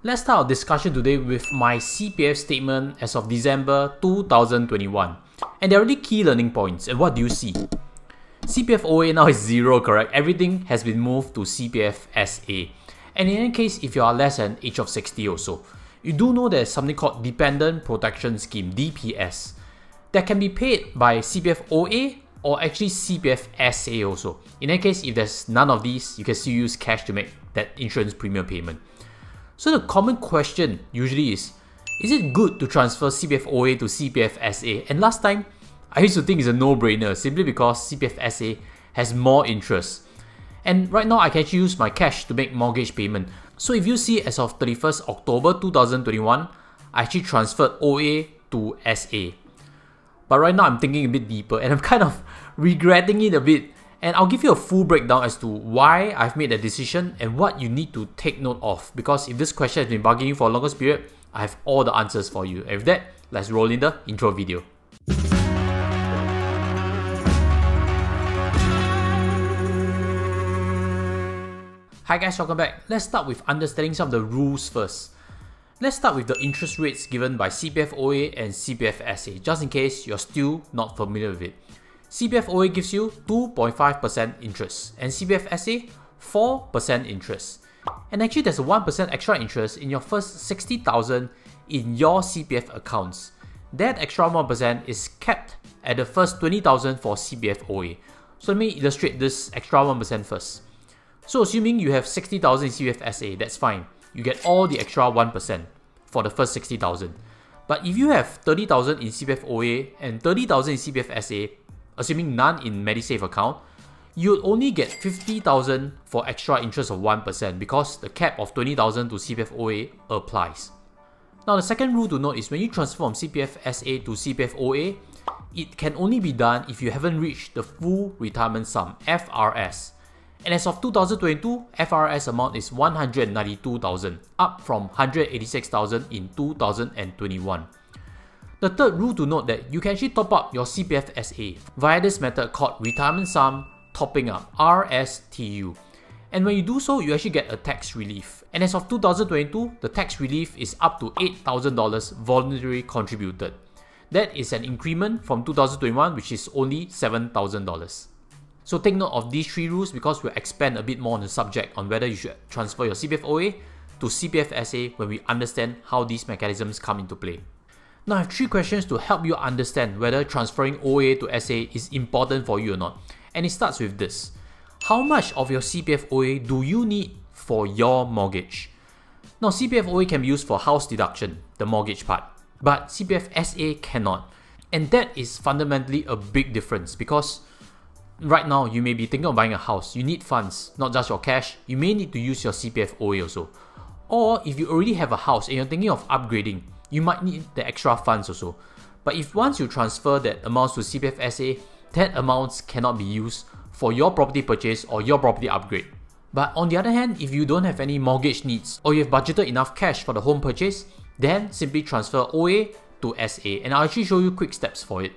Let's start our discussion today with my CPF statement as of December 2021. And there are really key learning points. And what do you see? CPFOA now is 0, correct? Everything has been moved to CPFSA. And in any case, if you are less than age of 60 or so, you do know there's something called Dependent Protection Scheme DPS that can be paid by CPFOA or actually CPFSA also. In any case, if there's none of these, you can still use cash to make that insurance premium payment. So the common question usually is it good to transfer CPFOA to CPFSA? And last time, I used to think it's a no-brainer simply because CPFSA has more interest. And right now, I can actually use my cash to make mortgage payment. So if you see as of 31st October 2021, I actually transferred OA to SA. But right now, I'm thinking a bit deeper and I'm kind of regretting it a bit. And I'll give you a full breakdown as to why I've made that decision and what you need to take note of. Because if this question has been bugging you for a longest period, I have all the answers for you. And with that, let's roll in the intro video. Hi guys, welcome back. Let's start with understanding some of the rules first. Let's start with the interest rates given by CPFOA and CPFSA, just in case you're still not familiar with it. CPFOA gives you 2.5% interest and CPFSA 4% interest. And actually there's a 1% extra interest in your first 60,000 in your CPF accounts. That extra 1% is kept at the first 20,000 for CPFOA. So let me illustrate this extra 1% first. So assuming you have 60,000 in CPFSA, that's fine. You get all the extra 1% for the first 60,000. But if you have 30,000 in CPFOA and 30,000 in CPFSA, assuming none in MediSave account, you'll only get 50,000 for extra interest of 1% because the cap of 20,000 to CPFOA applies. Now the second rule to note is when you transfer from CPFSA to CPFOA, it can only be done if you haven't reached the full retirement sum, FRS. And as of 2022, FRS amount is 192,000, up from 186,000 in 2021. The third rule to note that you can actually top up your CPFSA via this method called Retirement Sum Topping Up, RSTU. And when you do so, you actually get a tax relief. And as of 2022, the tax relief is up to $8,000 voluntarily contributed. That is an increment from 2021, which is only $7,000. So take note of these three rules because we'll expand a bit more on the subject on whether you should transfer your CPFOA to CPFSA when we understand how these mechanisms come into play. Now I have three questions to help you understand whether transferring OA to SA is important for you or not. And it starts with this. How much of your CPFOA do you need for your mortgage? Now CPFOA can be used for house deduction, the mortgage part, but CPFSA cannot. And that is fundamentally a big difference because right now you may be thinking of buying a house. You need funds, not just your cash. You may need to use your CPFOA also. Or if you already have a house and you're thinking of upgrading, you might need the extra funds also. But if once you transfer that amounts to CPFSA, that amounts cannot be used for your property purchase or your property upgrade. But on the other hand, if you don't have any mortgage needs or you have budgeted enough cash for the home purchase, then simply transfer OA to SA. And I'll actually show you quick steps for it.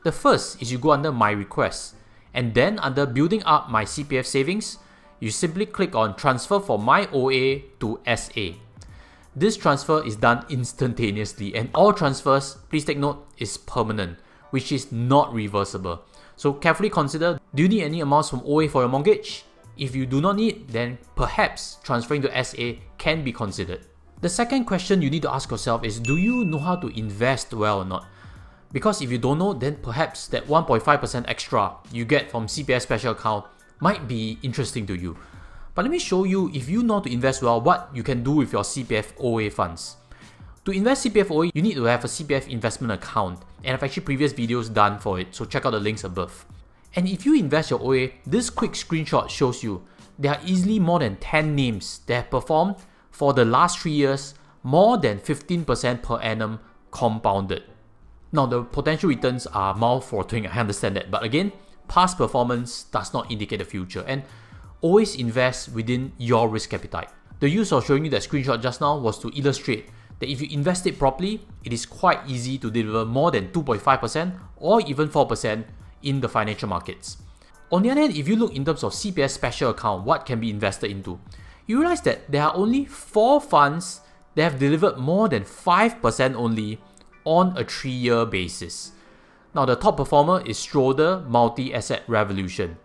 The first is you go under My Requests. And then under Building Up My CPF Savings, you simply click on Transfer from My OA to SA. This transfer is done instantaneously and all transfers, please take note, is permanent, which is not reversible. So carefully consider, do you need any amounts from OA for your mortgage? If you do not need, then perhaps transferring to SA can be considered. The second question you need to ask yourself is, do you know how to invest well or not? Because if you don't know, then perhaps that 1.5% extra you get from CPF special account might be interesting to you. But let me show you, if you know how to invest well, what you can do with your CPFOA funds. To invest CPFOA, you need to have a CPF investment account, and I've actually previous videos done for it, so check out the links above. And if you invest your OA, this quick screenshot shows you there are easily more than 10 names that have performed for the last 3 years more than 15% per annum compounded. Now the potential returns are mouth-watering, I understand that, but again, past performance does not indicate the future, and always invest within your risk appetite. The use of showing you that screenshot just now was to illustrate that if you invest it properly, it is quite easy to deliver more than 2.5% or even 4% in the financial markets. On the other hand, if you look in terms of CPF special account, what can be invested into, you realize that there are only 4 funds they have delivered more than 5% only on a 3-year basis. Now the top performer is Schroder Multi-Asset Revolution.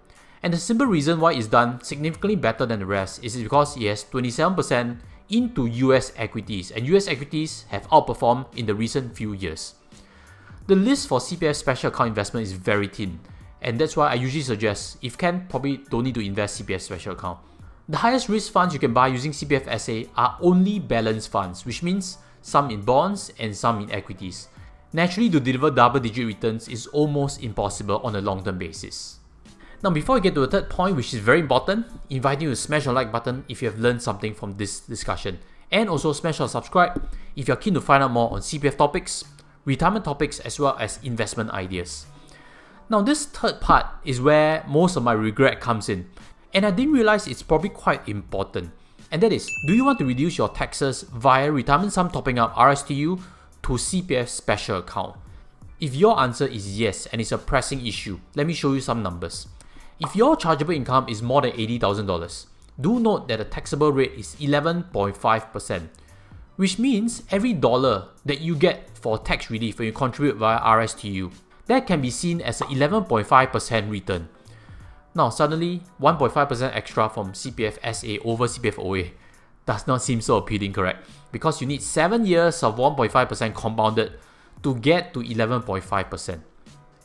And the simple reason why it's done significantly better than the rest is because it has 27% into US equities, and US equities have outperformed in the recent few years. The list for CPF special account investment is very thin, and that's why I usually suggest, if can, probably don't need to invest CPF special account. The highest risk funds you can buy using CPFSA are only balanced funds, which means some in bonds and some in equities. Naturally, to deliver double-digit returns is almost impossible on a long-term basis. Now, before we get to the third point, which is very important, invite you to smash the like button if you have learned something from this discussion. And also smash the subscribe if you're keen to find out more on CPF topics, retirement topics, as well as investment ideas. Now, this third part is where most of my regret comes in. And I didn't realize it's probably quite important. And that is, do you want to reduce your taxes via retirement sum topping up RSTU to CPF special account? If your answer is yes and it's a pressing issue, let me show you some numbers. If your chargeable income is more than $80,000, do note that the taxable rate is 11.5%, which means every dollar that you get for tax relief when you contribute via RSTU, that can be seen as an 11.5% return. Now suddenly, 1.5% extra from CPFSA over CPFOA does not seem so appealing, correct? Because you need 7 years of 1.5% compounded to get to 11.5%.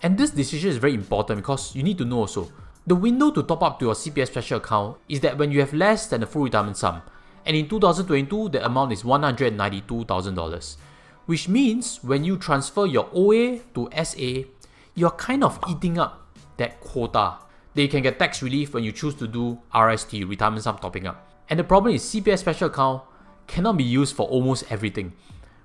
And this decision is very important because you need to know also, the window to top up to your CPF special account is that when you have less than the full retirement sum, and in 2022 the amount is $192,000, which means when you transfer your OA to SA, you're kind of eating up that quota. They can get tax relief when you choose to do RST, retirement sum topping up. And the problem is CPF special account cannot be used for almost everything,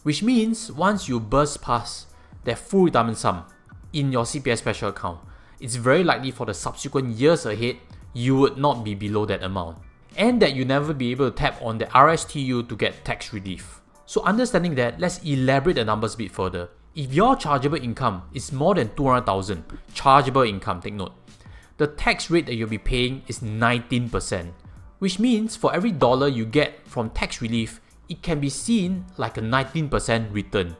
which means once you burst past that full retirement sum in your CPF special account, it's very likely for the subsequent years ahead, you would not be below that amount. And that you never be able to tap on the RSTU to get tax relief. So understanding that, let's elaborate the numbers a bit further. If your chargeable income is more than $200,000, chargeable income, take note, the tax rate that you'll be paying is 19%, which means for every dollar you get from tax relief, it can be seen like a 19% return.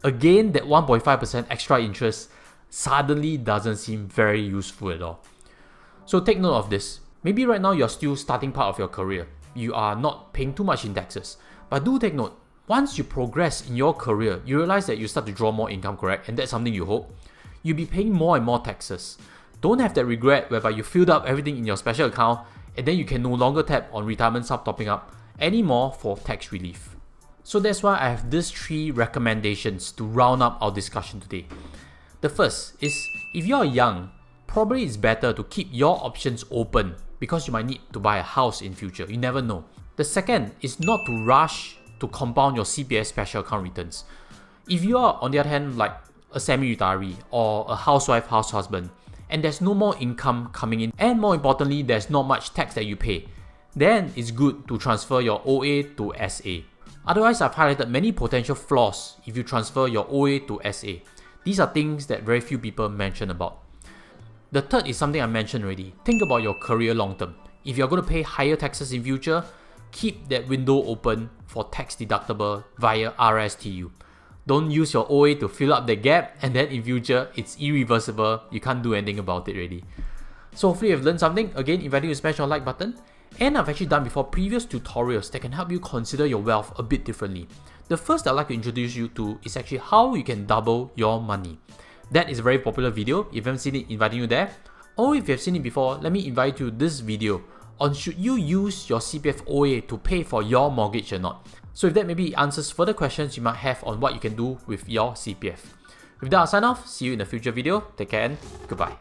Again, that 1.5% extra interest suddenly doesn't seem very useful at all. So take note of this. Maybe right now you're still starting part of your career. You are not paying too much in taxes. But do take note, once you progress in your career, you realize that you start to draw more income, correct? And that's something you hope. You'll be paying more and more taxes. Don't have that regret whereby you filled up everything in your special account and then you can no longer tap on retirement sum topping up anymore for tax relief. So that's why I have these 3 recommendations to round up our discussion today. The first is, if you're young, probably it's better to keep your options open because you might need to buy a house in future, you never know. The second is not to rush to compound your CPF special account returns. If you are, on the other hand, like a semi-retiree or a housewife, house husband, and there's no more income coming in, and more importantly, there's not much tax that you pay, then it's good to transfer your OA to SA. Otherwise, I've highlighted many potential flaws if you transfer your OA to SA. These are things that very few people mention about. The third is something I mentioned already. Think about your career long term. If you're going to pay higher taxes in future, keep that window open for tax deductible via RSTU. Don't use your OA to fill up the gap and then in future it's irreversible, you can't do anything about it already. So hopefully you've learned something. Again, inviting you to smash your like button. And I've actually done before previous tutorials that can help you consider your wealth a bit differently. The first I'd like to introduce you to is actually how you can double your money. That is a very popular video. If you haven't seen it, inviting you there. Or if you have seen it before, let me invite you to this video on should you use your CPF OA to pay for your mortgage or not. So if that maybe answers further questions you might have on what you can do with your CPF. With that, I'll sign off. See you in a future video. Take care and goodbye.